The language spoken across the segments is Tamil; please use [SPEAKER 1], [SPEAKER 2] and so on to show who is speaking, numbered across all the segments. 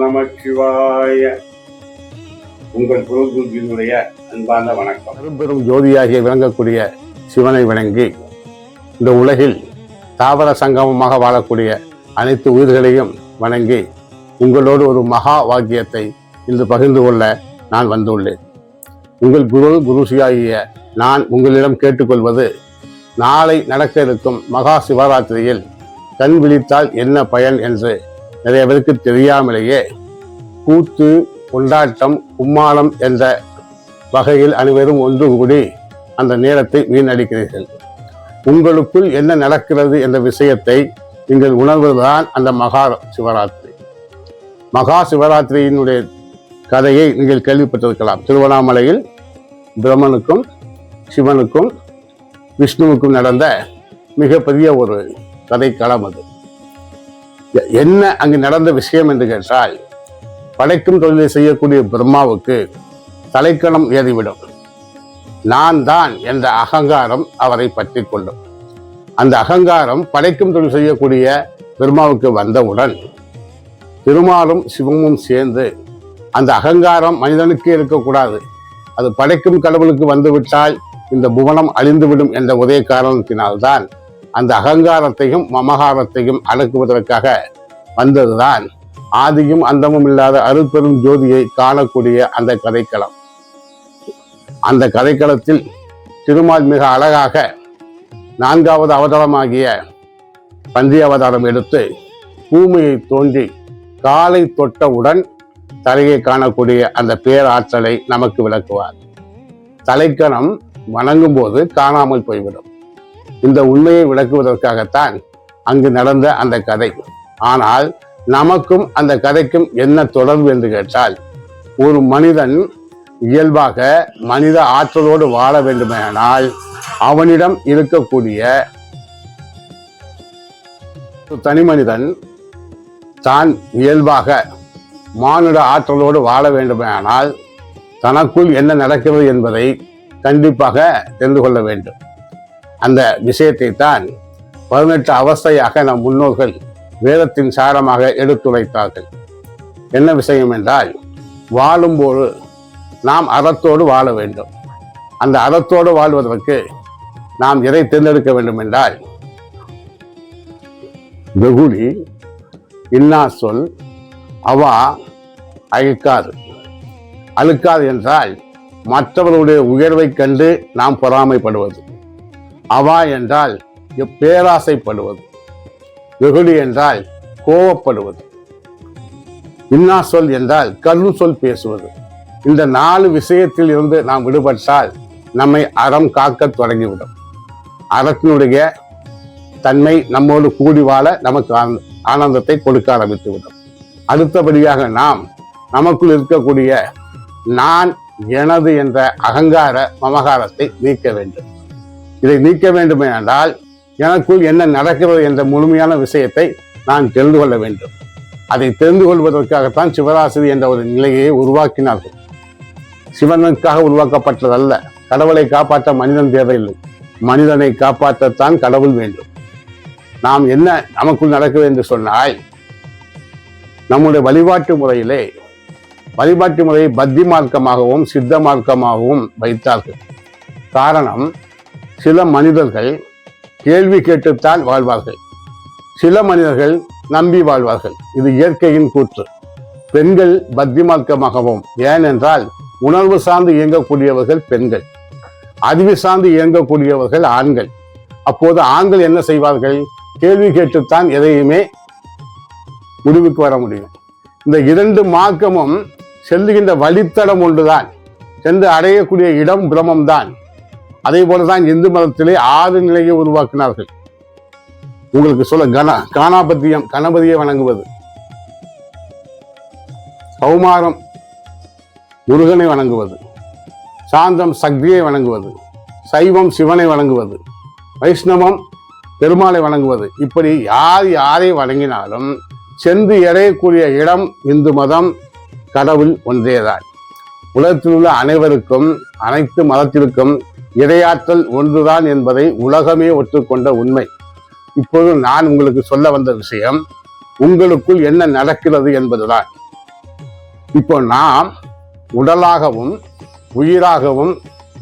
[SPEAKER 1] நமச்சிவாய. உங்கள் குருஜியினுடைய அன்பான வணக்கம்.
[SPEAKER 2] பெரும் ஜோதியாகிய விளங்கக்கூடிய சிவனை வணங்கி இந்த உலகில் தாவர சங்கமமாக வாழக்கூடிய அனைத்து உயிர்களையும் வணங்கி உங்களோடு ஒரு மகா வாக்கியத்தை இன்று பகிர்ந்து கொள்ள நான் வந்துள்ளேன். உங்கள் குருசியாகிய நான் உங்களிடம் கேட்டுக்கொள்வது, நாளை நடக்க இருக்கும் மகா சிவராத்திரியில் கண் விழித்தால் என்ன பயன் என்று நிறைய பேருக்கு தெரியாமலேயே கூத்து, கொண்டாட்டம், கும்மாளம் என்ற வகையில் அனைவரும் ஒன்று கூடி அந்த நேரத்தை வீணடிக்கிறீர்கள். உங்களுக்குள் என்ன நடக்கிறது என்ற விஷயத்தை நீங்கள் உணர்வதுதான் அந்த மகா சிவராத்திரி. மகா சிவராத்திரியினுடைய கதையை நீங்கள் கேள்விப்பட்டிருக்கலாம். திருவண்ணாமலையில் பிரம்மனுக்கும் சிவனுக்கும் விஷ்ணுவுக்கும் நடந்த மிகப்பெரிய ஒரு கதைக்களம். அது என்ன அங்கு நடந்த விஷயம் என்று கேட்டால், படைக்கும் தொழிலை செய்யக்கூடிய பிரம்மாவுக்கு தலைக்கணம் ஏறிவிடும். நான் தான் என்ற அகங்காரம் அவரை பற்றி கொள்ளும். அந்த அகங்காரம் படைக்கும் தொழில் செய்யக்கூடிய பிரம்மாவுக்கு வந்தவுடன் திருமாலும் சிவமும் சேர்ந்து, அந்த அகங்காரம் மனிதனுக்கு இருக்கக்கூடாது, அது படைக்கும் கடவுளுக்கு வந்துவிட்டால் இந்த புவனம் அழிந்துவிடும் என்ற ஒரே காரணத்தினால்தான் அந்த அகங்காரத்தையும் மமகாரத்தையும் அடக்குவதற்காக வந்ததுதான் ஆதியும் அந்தமும் இல்லாத அருட்பெரும் ஜோதியை காணக்கூடிய அந்த கதைக்களம். அந்த கதைக்களத்தில் திருமால் மிக அழகாக 4வது அவதாரமாகிய பன்றி அவதாரம் எடுத்து பூமியை தோன்றி காலை தொட்டவுடன் தலையை காணக்கூடிய அந்த பேராற்றலை நமக்கு விளக்குவார். தலைக்கணம் வணங்கும் போது காணாமல் போய்விடும். இந்த உண்மையை விளக்குவதற்காகத்தான் அங்கு நடந்த அந்த கதை. ஆனால் நமக்கும் அந்த கதைக்கும் என்ன தொடர்பு என்று கேட்டால், ஒரு மனிதன் இயல்பாக மனித ஆற்றலோடு வாழ வேண்டுமானால் அவனிடம் இருக்கக்கூடிய தனி மனிதன் தான் இயல்பாக மானுட ஆற்றலோடு வாழ வேண்டுமானால் தனக்குள் என்ன நடக்கிறது என்பதை கண்டிப்பாக தெரிந்து கொள்ள வேண்டும். அந்த விஷயத்தை தான் 18 அவஸ்தையாக நம் முன்னோர்கள் வேதத்தின் சாரமாக எடுத்துரைத்தார்கள். என்ன விஷயம் என்றால், வாழும்போது நாம் அறத்தோடு வாழ வேண்டும். அந்த அறத்தோடு வாழ்வதற்கு நாம் எதை தேர்ந்தெடுக்க வேண்டும் என்றால், வெகுளி, இன்னா சொல், அவா அழுக்காது. அழுக்காது என்றால் மற்றவர்களுடைய உயர்வை கண்டு நாம் பொறாமைப்படுவது. அவா என்றால் பேராசைப்படுவது. வெகுளி என்றால் கோவப்படுவது. இன்னா சொல் என்றால் கரு சொல் பேசுவது. இந்த 4 விஷயத்தில் இருந்து நாம் விடுபட்டால் நம்மை அறம் காக்க தொடங்கிவிடும். அறத்தினுடைய தன்மை நம்மோடு கூடி வாழ நமக்கு ஆனந்தத்தை கொடுக்க ஆரம்பித்துவிடும். அடுத்தபடியாக நாம் நமக்குள் இருக்கக்கூடிய நான், எனது என்ற அகங்கார மமகாரத்தை நீக்க வேண்டும். இதை நீக்க வேண்டுமே என்றால் எனக்குள் என்ன நடக்கிறது என்ற முழுமையான விஷயத்தை நான் தெரிந்து கொள்ள வேண்டும். அதை தெரிந்து கொள்வதற்காகத்தான் சிவராத்திரி என்ற ஒரு நிலையை உருவாக்கினார்கள். சிவனுக்காக உருவாக்கப்பட்டதல்ல. கடவுளை காப்பாற்ற மனிதன் தேவையில்லை, மனிதனை காப்பாற்றத்தான் கடவுள் வேண்டும். நாம் என்ன நமக்குள் நடக்கிறது என்று சொன்னால், நம்முடைய வழிபாட்டு முறையை பக்தி மார்க்கமாகவும் சித்த மார்க்கமாகவும் வைத்தார்கள். காரணம், சில மனிதர்கள் கேள்வி கேட்டுத்தான் வாழ்வார்கள், சில மனிதர்கள் நம்பி வாழ்வார்கள். இது இயற்கையின் கூற்று. பெண்கள் பக்தி மார்க்கமாகவும், ஏனென்றால் உணர்வு சார்ந்து இயங்கக்கூடியவர்கள் பெண்கள், அறிவு சார்ந்து இயங்கக்கூடியவர்கள் ஆண்கள். அப்போது ஆண்கள் என்ன செய்வார்கள்? கேள்வி கேட்டுத்தான் எதையுமே முடிவுக்கு வர முடியும். இந்த 2 மார்க்கமும் செல்லுகின்ற வழித்தடம் ஒன்றுதான், சென்று அடையக்கூடிய இடம் பிரம்மம்தான். அதே போலதான் இந்து மதத்திலே 6 நிலையை உருவாக்கினார்கள். உங்களுக்கு சொல்ல, காணாபத்தியம் கணபதியை வணங்குவது, கௌமாரம் முருகனை வணங்குவது, சாந்தம் சக்தியை வணங்குவது, சைவம் சிவனை வணங்குவது, வைஷ்ணவம் பெருமாளை வணங்குவது. இப்படி யாரை வணங்கினாலும் சென்று அடையக்கூடிய இடம் இந்து மதம், கடவுள் ஒன்றேதான். உலகத்தில் உள்ள அனைவருக்கும், அனைத்து மதத்திற்கும் இறையாற்றல் ஒன்றுதான் என்பதை உலகமே ஒற்றுக்கொண்ட உண்மை. இப்போது நான் உங்களுக்கு சொல்ல வந்த விஷயம், உங்களுக்குள் என்ன நடக்கிறது என்பதுதான். இப்போ நாம் உடலாகவும் உயிராகவும்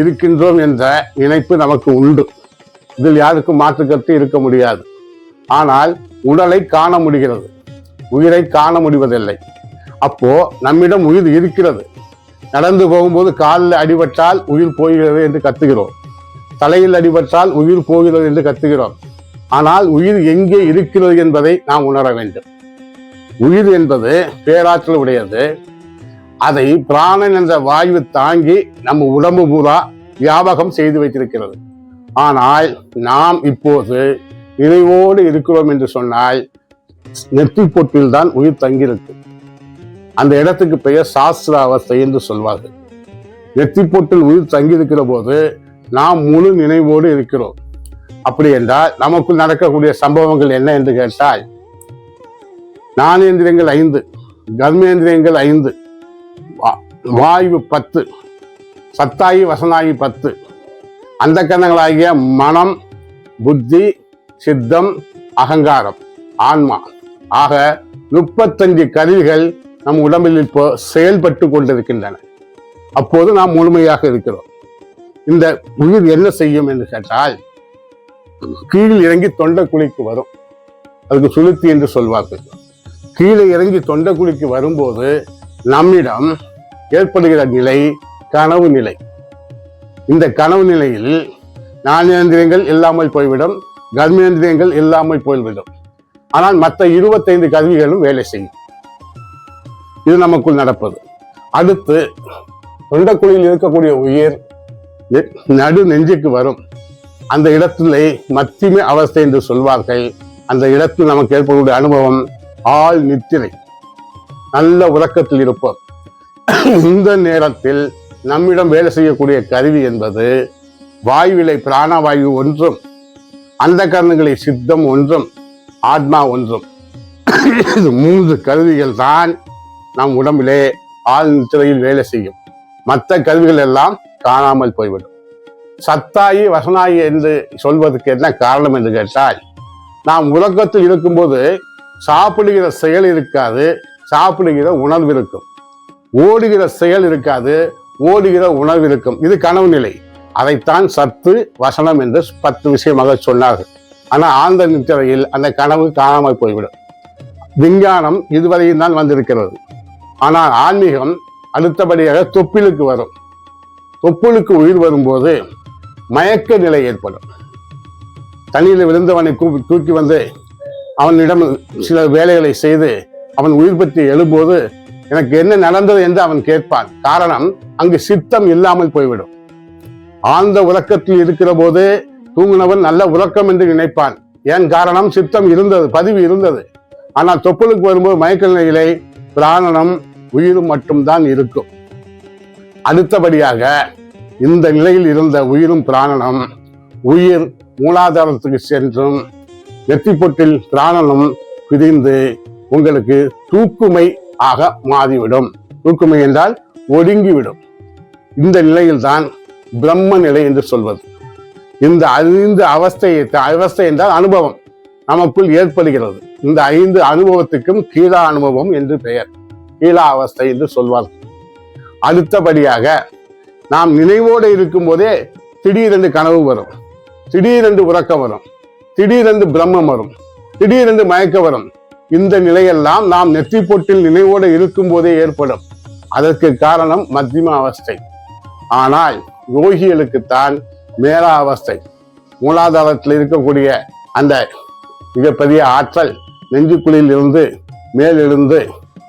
[SPEAKER 2] இருக்கின்றோம் என்ற நினைப்பு நமக்கு உண்டு. இதில் யாருக்கும் மாற்று கருத்து இருக்க முடியாது. ஆனால் உடலை காண முடிகிறது, உயிரை காண முடிவதில்லை. அப்போ நம்மிடம் உயிர் இருக்கிறது. நடந்து போகும்போது காலில் அடிபட்டால் உயிர் போகிறது என்று கத்துகிறோம், தலையில் அடிபட்டால் உயிர் போகிறது என்று கத்துகிறோம். ஆனால் உயிர் எங்கே இருக்கிறது என்பதை நாம் உணர வேண்டும். உயிர் என்பது பேராற்றல் உடையது. அதை பிராணன் என்ற வாயு தாங்கி நம்ம உடம்பு பூரா வியாபகம் செய்து வைத்திருக்கிறது. ஆனால் நாம் இப்போது நினைவோடு இருக்கிறோம் என்று சொன்னால் நெற்றி பொட்டில் தான் உயிர் தங்கியிருக்கும். அந்த இடத்துக்கு பெயர் சாஸ்திர அவஸ்தை என்று சொல்வார்கள். நெற்றி பொட்டில் உயிர் தங்கியிருக்கிற போது நாம் முழு நினைவோடு இருக்கிறோம். அப்படி என்றால் நமக்குள் நடக்கக்கூடிய சம்பவங்கள் என்ன என்று கேட்டால், ஞானேந்திரியங்கள் 5, கர்மேந்திரியங்கள் 5, வாயு 10, சத்தாயி வசனாயி 10, அந்த கரணங்களாகிய மனம், புத்தி, சித்தம், அகங்காரம், ஆன்மா ஆக 35 கருவிகள் நம் உடம்பில் இப்போ செயல்பட்டு கொண்டிருக்கின்றன. அப்போது நாம் முழுமையாக இருக்கிறோம். இந்த உயிர் என்ன செய்யும் என்று கேட்டால், கீழ் இறங்கி தொண்டைக்குழிக்கு வரும். அதுக்கு சுளுத்தி என்று சொல்வார்கள். கீழே இறங்கி தொண்டைக்குழிக்கு வரும்போது நம்மிடம் ஏற்படுகிற நிலை கனவு நிலை. இந்த கனவு நிலையில் ஞானேந்திரியங்கள் இல்லாமல் போய்விடும், கர்மேந்திரியங்கள் இல்லாமல் போய்விடும். ஆனால் மற்ற 25 கருவிகளும் வேலை செய்யும். இது நமக்குள் நடப்பது. அடுத்து தொண்டைக்குழியில் இருக்கக்கூடிய உயிர் நடு நெஞ்சுக்கு வரும். அந்த இடத்திலே மத்தியமே அவஸ்தை என்று சொல்வார்கள். அந்த இடத்தில் நமக்கு ஏற்படக்கூடிய அனுபவம் ஆள் நித்திரை, நல்ல உறக்கத்தில் இருப்போம். இந்த நேரத்தில் நம்மிடம் வேலை செய்யக்கூடிய கருவி என்பது வாயுவிலை பிராணவாயு ஒன்றும், அந்த கரணங்களை சித்தம் ஒன்றும், ஆத்மா ஒன்றும். இது 3 கருவிகள் தான் நம் உடம்பிலே ஆள் நித்திரையில் வேலை செய்யும். மற்ற கருவிகள் எல்லாம் காணாமல் போய்விடும். சத்தாயி வசனாயி என்று சொல்வதற்கு என்ன காரணம் என்று கேட்டால், நாம் உறக்கத்தில் இருக்கும்போது சாப்பிடுகிற செயல் இருக்காது, சாப்பிடுகிற உணர்வு இருக்கும். ஓடுகிற செயல் இருக்காது, ஓடுகிற உணர்வு இருக்கும். இது கனவு நிலை. அதைத்தான் சத்து வசனம் என்று 10 விஷயமாக சொன்னார்கள். ஆனால் ஆழ்ந்த நித்திரையில் அந்த கனவு காணாமல் போய்விடும். விஞ்ஞானம் இதுவரையும் தான் வந்திருக்கிறது. ஆனால் ஆன்மீகம் அடுத்தபடியாக தொப்பிலுக்கு வரும். தொப்புளுக்கு உயிர் வரும்போது மயக்க நிலை ஏற்படும். தண்ணியில் விழுந்தவனை தூக்கி வந்து அவனிடம் சில வேலைகளை செய்து அவன் உயிர் பற்றி எழும்போது எனக்கு என்ன நடந்தது என்று அவன் கேட்பான். காரணம், அங்கு சித்தம் இல்லாமல் போய்விடும். ஆழ்ந்த உறக்கத்தில் இருக்கிற போது தூங்கினவன் நல்ல உறக்கம் என்று நினைப்பான். ஏன் காரணம், சித்தம் இருந்தது, பதிவு இருந்தது. ஆனால் தொப்புளுக்கு வரும்போது மயக்க நிலையிலே பிராணனும் உயிரும் மட்டும்தான் இருக்கும். அடுத்தபடியாக இந்த நிலையில் இருந்த உயிரும் பிராணனும், உயிர் மூலாதாரத்துக்கு சென்றும் நெற்றிப்பொட்டில் பிராணனும் பிரிந்து உங்களுக்கு தூக்குமை ஆக மாறிவிடும். தூக்குமை என்றால் ஒடுங்கிவிடும். இந்த நிலையில்தான் பிரம்ம நிலை என்று சொல்வது. இந்த 5 அவஸ்தை என்றால் அனுபவம் நமக்குள் ஏற்படுகிறது. இந்த 5 அனுபவத்துக்கும் கீழா அனுபவம் என்று பெயர், கீழா அவஸ்தை என்று சொல்வார்கள். அடுத்தபடியாக நாம் நினைவோடு இருக்கும் போதே திடீரென்று கனவு வரும், திடீரென்று உறக்கம் வரும், திடீரென்று பிரம்மம் வரும், திடீரென்று மயக்க வரும். இந்த நிலையெல்லாம் நாம் நெற்றி பொட்டில் நினைவோடு இருக்கும் போதே ஏற்படும். அதற்கு காரணம் மத்தியம அவஸ்தை. ஆனால் யோகிகளுக்குத்தான் மேலா அவஸ்தை. மூலாதாரத்தில் இருக்கக்கூடிய அந்த மிகப்பெரிய ஆற்றல் நெஞ்சுக்குழியில் இருந்து மேலிருந்து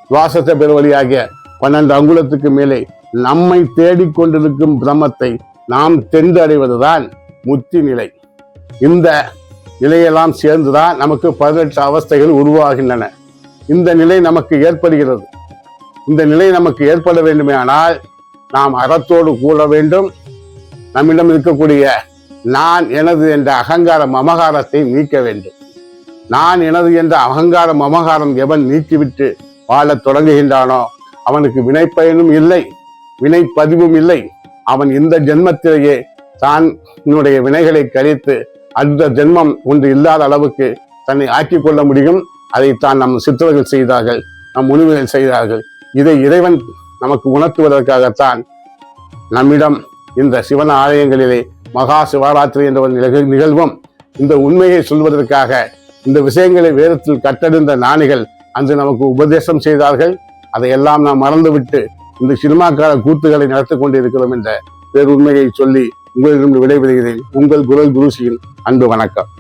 [SPEAKER 2] சுவாசத்தை பெறுவழியாகிய 12 அங்குலத்துக்கு மேலே நம்மை தேடிக்கொண்டிருக்கும் பிரம்மத்தை நாம் தென்றடைவதுதான் முத்தி நிலை. இந்த நிலையெல்லாம் சேர்ந்துதான் நமக்கு 18 அவஸ்தைகள் உருவாகின்றன. இந்த நிலை நமக்கு ஏற்படுகிறது. இந்த நிலை நமக்கு ஏற்பட வேண்டுமே ஆனால் நாம் அறத்தோடு கூற வேண்டும். நம்மிடம் இருக்கக்கூடிய நான் எனது என்ற அகங்கார மமகாரத்தை நீக்க வேண்டும். நான் எனது என்ற அகங்கார மமகாரம் எவன் நீக்கிவிட்டு வாழத் தொடங்குகின்றானோ அவனுக்கு வினைப்பயனும் இல்லை, வினைப்பதிவும் இல்லை. அவன் இந்த ஜென்மத்திலேயே தான் என்னுடைய வினைகளை கழித்து அடுத்த ஜென்மம் ஒன்று இல்லாத அளவுக்கு தன்னை ஆக்கிக் கொள்ள முடியும். அதைத்தான் நம் சித்தர்கள் செய்தார்கள், நம் முனிவர்கள் செய்தார்கள். இதை இறைவன் நமக்கு உணர்த்துவதற்காகத்தான் நம்மிடம் இந்த சிவன் ஆலயங்களிலே மகா சிவராத்திரி என்ற ஒரு நிகழ்வும், இந்த உண்மையை சொல்வதற்காக இந்த விஷயங்களை வேதத்தில் கற்றறிந்த ஞானிகள் அன்று நமக்கு உபதேசம் செய்தார்கள். அதையெல்லாம் நாம் மறந்துவிட்டு இந்த சினிமாக்கார கூத்துகளை நடத்தி கொண்டிருக்கிறோம் என்ற பேருண்மையை சொல்லி உங்களிடம் விடைபெறுகிறேன். உங்கள் குரல் குருசியின் அன்பு வணக்கம்.